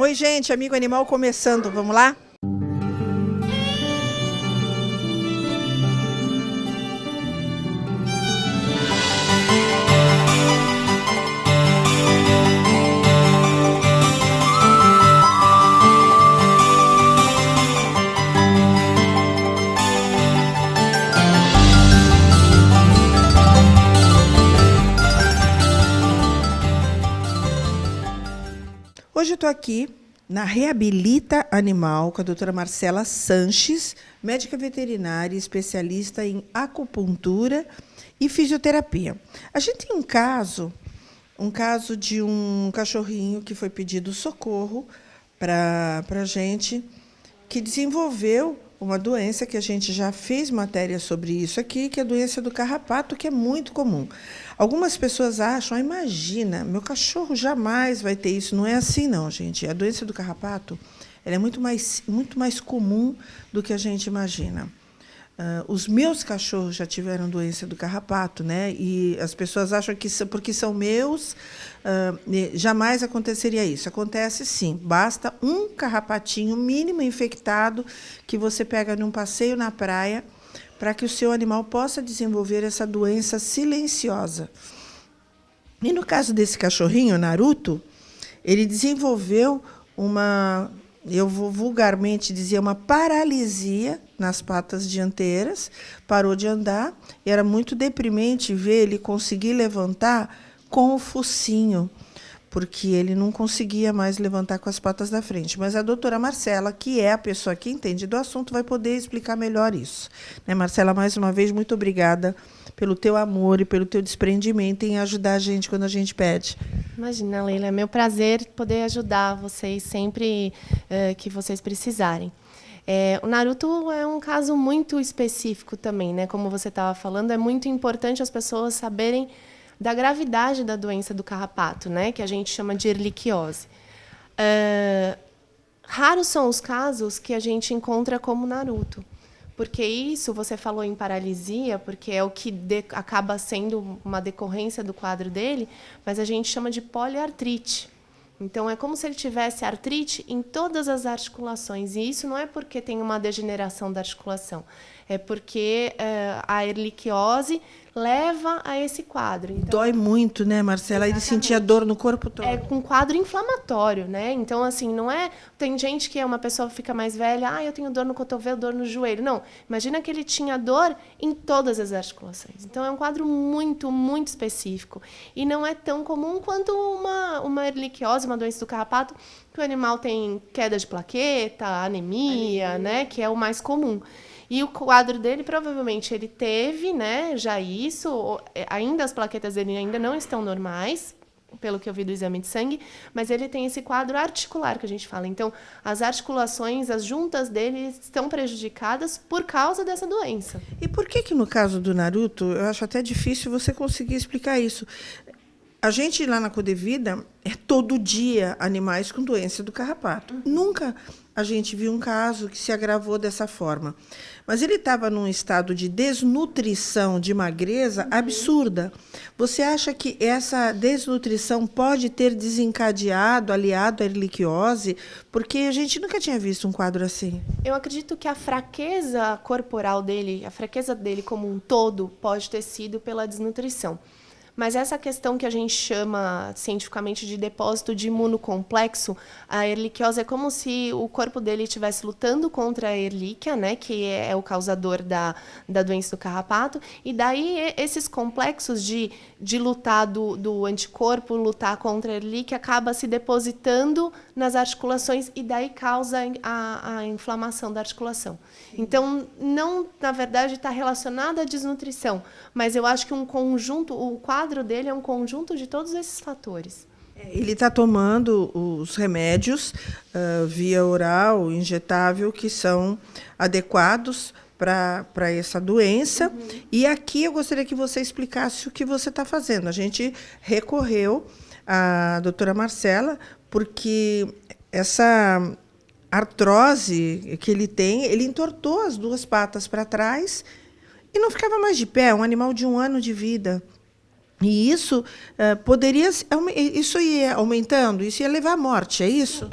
Oi, gente, Amigo Animal começando, vamos lá? Hoje eu estou aqui na Reabilita Animal com a doutora Marcela Sanches, médica veterinária e especialista em acupuntura e fisioterapia. A gente tem um caso de um cachorrinho que foi pedido socorro para a gente, que desenvolveu uma doença que a gente já fez matéria sobre isso aqui, que é a doença do carrapato, que é muito comum. Algumas pessoas acham, imagina, meu cachorro jamais vai ter isso. Não é assim, não, gente. A doença do carrapato ela é muito mais comum do que a gente imagina. Os meus cachorros já tiveram doença do carrapato, né? E as pessoas acham que porque são meus, jamais aconteceria isso. Acontece sim. Basta um carrapatinho mínimo infectado que você pega num passeio na praia para que o seu animal possa desenvolver essa doença silenciosa. E no caso desse cachorrinho, Naruto, ele desenvolveu eu vou vulgarmente dizer, uma paralisia nas patas dianteiras, parou de andar, e era muito deprimente ver ele conseguir levantar com o focinho, porque ele não conseguia mais levantar com as patas da frente. Mas a doutora Marcela, que é a pessoa que entende do assunto, vai poder explicar melhor isso. Né, Marcela, mais uma vez, muito obrigada pelo teu amor e pelo teu desprendimento em ajudar a gente quando a gente pede. Imagina, Leila, é meu prazer poder ajudar vocês sempre que vocês precisarem. O Naruto é um caso muito específico também, né? Como você estava falando, é muito importante as pessoas saberem da gravidade da doença do carrapato, né? Que a gente chama de erliquiose. Raros são os casos que a gente encontra como Naruto. Porque isso, você falou em paralisia, porque é o que acaba sendo uma decorrência do quadro dele, mas a gente chama de poliartrite. Então, é como se ele tivesse artrite em todas as articulações. E isso não é porque tem uma degeneração da articulação, é porque a erliquiose leva a esse quadro. Então, dói muito, né, Marcela? Ele sentia dor no corpo todo. É um quadro inflamatório, né? Então, assim, não é... Tem gente que uma pessoa fica mais velha, eu tenho dor no cotovelo, dor no joelho. Não, imagina que ele tinha dor em todas as articulações. Então, é um quadro muito, muito específico. E não é tão comum quanto uma erliquiose, uma doença do carrapato, que o animal tem queda de plaqueta, anemia, né? Que é o mais comum. E o quadro dele, provavelmente, ele teve, né, já isso, ainda as plaquetas dele ainda não estão normais, pelo que eu vi do exame de sangue, mas ele tem esse quadro articular que a gente fala. Então, as articulações, as juntas dele estão prejudicadas por causa dessa doença. E por que no caso do Naruto, eu acho até difícil você conseguir explicar isso? A gente lá na Codevida é todo dia animais com doença do carrapato. Nunca a gente viu um caso que se agravou dessa forma. Mas ele estava num estado de desnutrição, de magreza absurda. Você acha que essa desnutrição pode ter desencadeado, aliado à erliquiose? Porque a gente nunca tinha visto um quadro assim. Eu acredito que a fraqueza corporal dele, a fraqueza dele como um todo, pode ter sido pela desnutrição. Mas essa questão que a gente chama cientificamente de depósito de imunocomplexo, a erliquiose é como se o corpo dele estivesse lutando contra a erlíquia, né, que é o causador da doença do carrapato, e daí esses complexos de lutar do anticorpo, lutar contra a erlíquia, acaba se depositando nas articulações e daí causa a inflamação da articulação. Então, não, na verdade, está relacionado à desnutrição, mas eu acho que o quadro dele é um conjunto de todos esses fatores. Ele está tomando os remédios via oral, injetável, que são adequados para essa doença. E aqui eu gostaria que você explicasse o que você está fazendo. A gente recorreu à doutora Marcela, porque essa artrose que ele tem, ele entortou as duas patas para trás e não ficava mais de pé, um animal de 1 ano de vida. E isso poderia... Isso ia aumentando, isso ia levar à morte, é isso?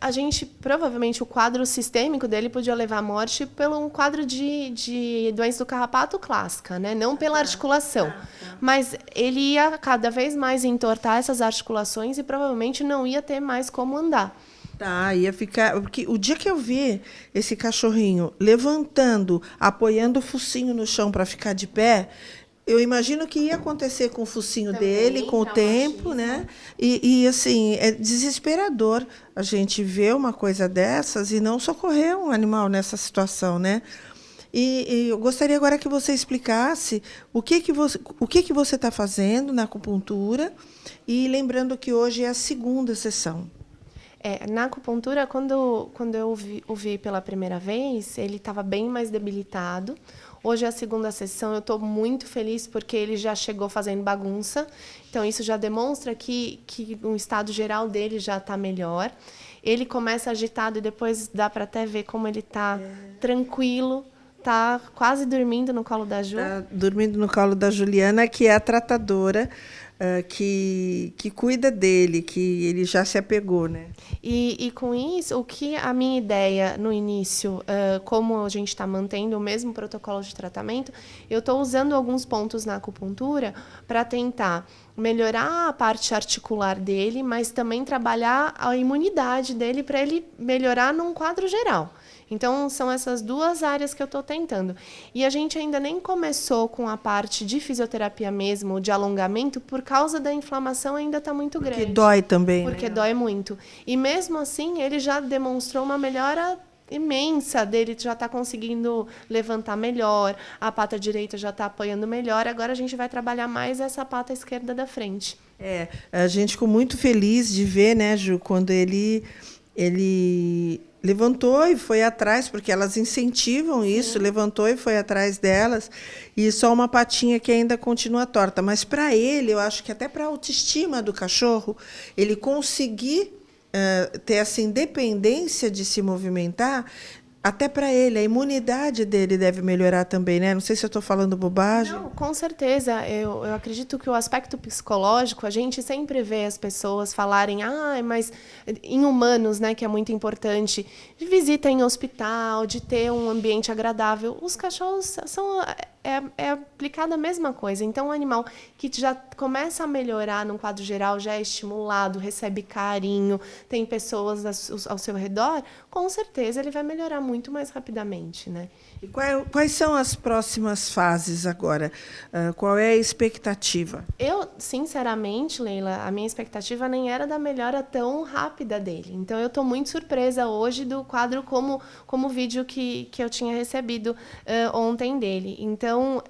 a gente, provavelmente, o quadro sistêmico dele podia levar à morte pelo um quadro de doença do carrapato clássica, né? Não pela articulação. Mas ele ia cada vez mais entortar essas articulações e provavelmente não ia ter mais como andar. Tá, ia ficar. Porque o dia que eu vi esse cachorrinho levantando, apoiando o focinho no chão para ficar de pé, eu imagino que ia acontecer com o focinho dele, com o tempo, né? E assim, é desesperador a gente ver uma coisa dessas e não socorrer um animal nessa situação, né? E eu gostaria agora que você explicasse o que você está fazendo na acupuntura, e lembrando que hoje é a segunda sessão. Na acupuntura, quando eu o vi pela primeira vez, ele estava bem mais debilitado. Hoje é a segunda sessão, eu estou muito feliz porque ele já chegou fazendo bagunça. Então, isso já demonstra que o estado geral dele já está melhor. Ele começa agitado e depois dá para até ver como ele está tranquilo. Está quase dormindo no colo da Ju. Está dormindo no colo da Juliana, que é a tratadora, que cuida dele, que ele já se apegou, né? E com isso, o que a minha ideia no início, como a gente está mantendo o mesmo protocolo de tratamento, eu estou usando alguns pontos na acupuntura para tentar melhorar a parte articular dele, mas também trabalhar a imunidade dele para ele melhorar num quadro geral. Então, são essas duas áreas que eu estou tentando. E a gente ainda nem começou com a parte de fisioterapia mesmo, de alongamento, por causa da inflamação ainda está muito grande. Porque dói também, Porque né? dói muito. E mesmo assim, ele já demonstrou uma melhora imensa dele, já está conseguindo levantar melhor, a pata direita já está apoiando melhor, agora a gente vai trabalhar mais essa pata esquerda da frente. A gente ficou muito feliz de ver, né, Ju, quando ele levantou e foi atrás, porque elas incentivam isso, levantou e foi atrás delas, e só uma patinha que ainda continua torta. Mas para ele, eu acho que até para a autoestima do cachorro, ele conseguir ter essa independência de se movimentar, até para ele, a imunidade dele deve melhorar também, né? Não sei se eu estou falando bobagem. Não, com certeza. Eu acredito que o aspecto psicológico, a gente sempre vê as pessoas falarem, mas em humanos, né, que é muito importante, de visita em hospital, de ter um ambiente agradável. Os cachorros é aplicada a mesma coisa. Então, um animal que já começa a melhorar num quadro geral, já é estimulado, recebe carinho, tem pessoas ao seu redor, com certeza ele vai melhorar muito mais rapidamente, né? E quais são as próximas fases agora? Qual é a expectativa? Eu, sinceramente, Leila, a minha expectativa nem era da melhora tão rápida dele. Então, eu estou muito surpresa hoje do quadro como o vídeo que eu tinha recebido ontem dele. Então,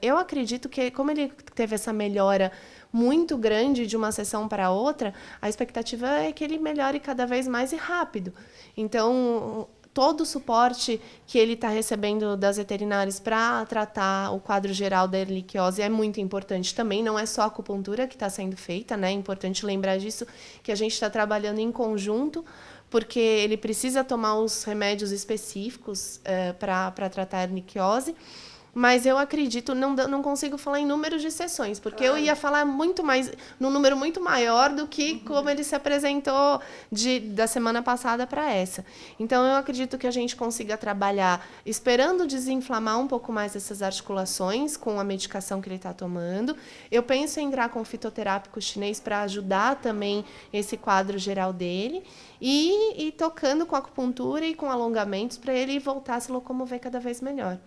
eu acredito que, como ele teve essa melhora muito grande de uma sessão para outra, a expectativa é que ele melhore cada vez mais e rápido. Então, todo o suporte que ele está recebendo das veterinárias para tratar o quadro geral da erliquiose é muito importante também. Não é só a acupuntura que está sendo feita, né? É importante lembrar disso, que a gente está trabalhando em conjunto, porque ele precisa tomar os remédios específicos para tratar a erliquiose. Mas eu acredito, não consigo falar em números de sessões, porque eu ia falar muito mais, num número muito maior do que como ele se apresentou da semana passada para essa. Então, eu acredito que a gente consiga trabalhar esperando desinflamar um pouco mais essas articulações com a medicação que ele está tomando. Eu penso em entrar com fitoterápico chinês para ajudar também esse quadro geral dele e tocando com acupuntura e com alongamentos para ele voltar a se locomover cada vez melhor.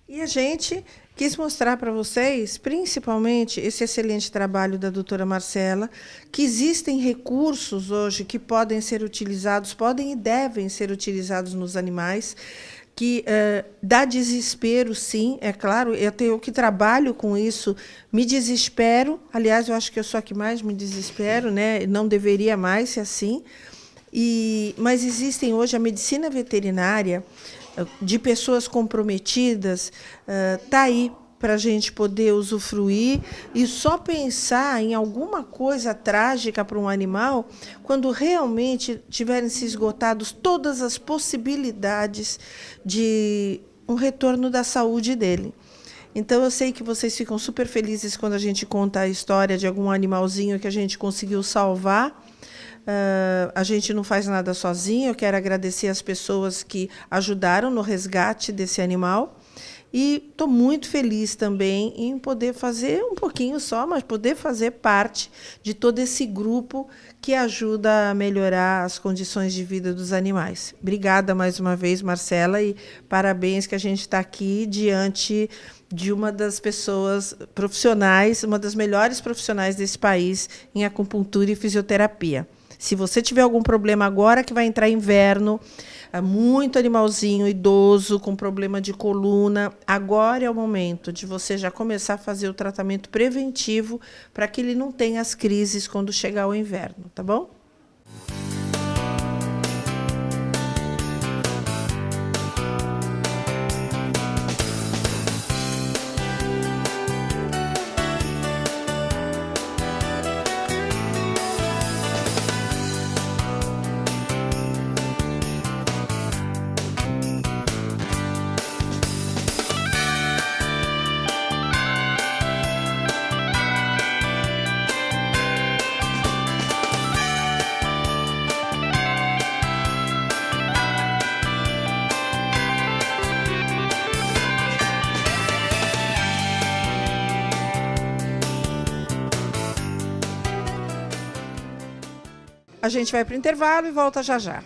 E a gente quis mostrar para vocês, principalmente, esse excelente trabalho da doutora Marcela, que existem recursos hoje que podem ser utilizados, podem e devem ser utilizados nos animais, que dá desespero, sim, é claro. Eu que trabalho com isso, me desespero. Aliás, eu acho que eu sou a que mais me desespero, né? Não deveria mais ser assim. Mas existem hoje a medicina veterinária de pessoas comprometidas, está aí para a gente poder usufruir e só pensar em alguma coisa trágica para um animal quando realmente tiverem se esgotados todas as possibilidades de um retorno da saúde dele. Então, eu sei que vocês ficam super felizes quando a gente conta a história de algum animalzinho que a gente conseguiu salvar, A gente não faz nada sozinho. Eu quero agradecer as pessoas que ajudaram no resgate desse animal. E estou muito feliz também em poder fazer um pouquinho só, mas poder fazer parte de todo esse grupo que ajuda a melhorar as condições de vida dos animais. Obrigada mais uma vez, Marcela, e parabéns que a gente está aqui diante de uma das pessoas profissionais, uma das melhores profissionais desse país em acupuntura e fisioterapia. Se você tiver algum problema agora que vai entrar inverno, muito animalzinho idoso com problema de coluna, agora é o momento de você já começar a fazer o tratamento preventivo para que ele não tenha as crises quando chegar o inverno, tá bom? A gente vai para o intervalo e volta já já.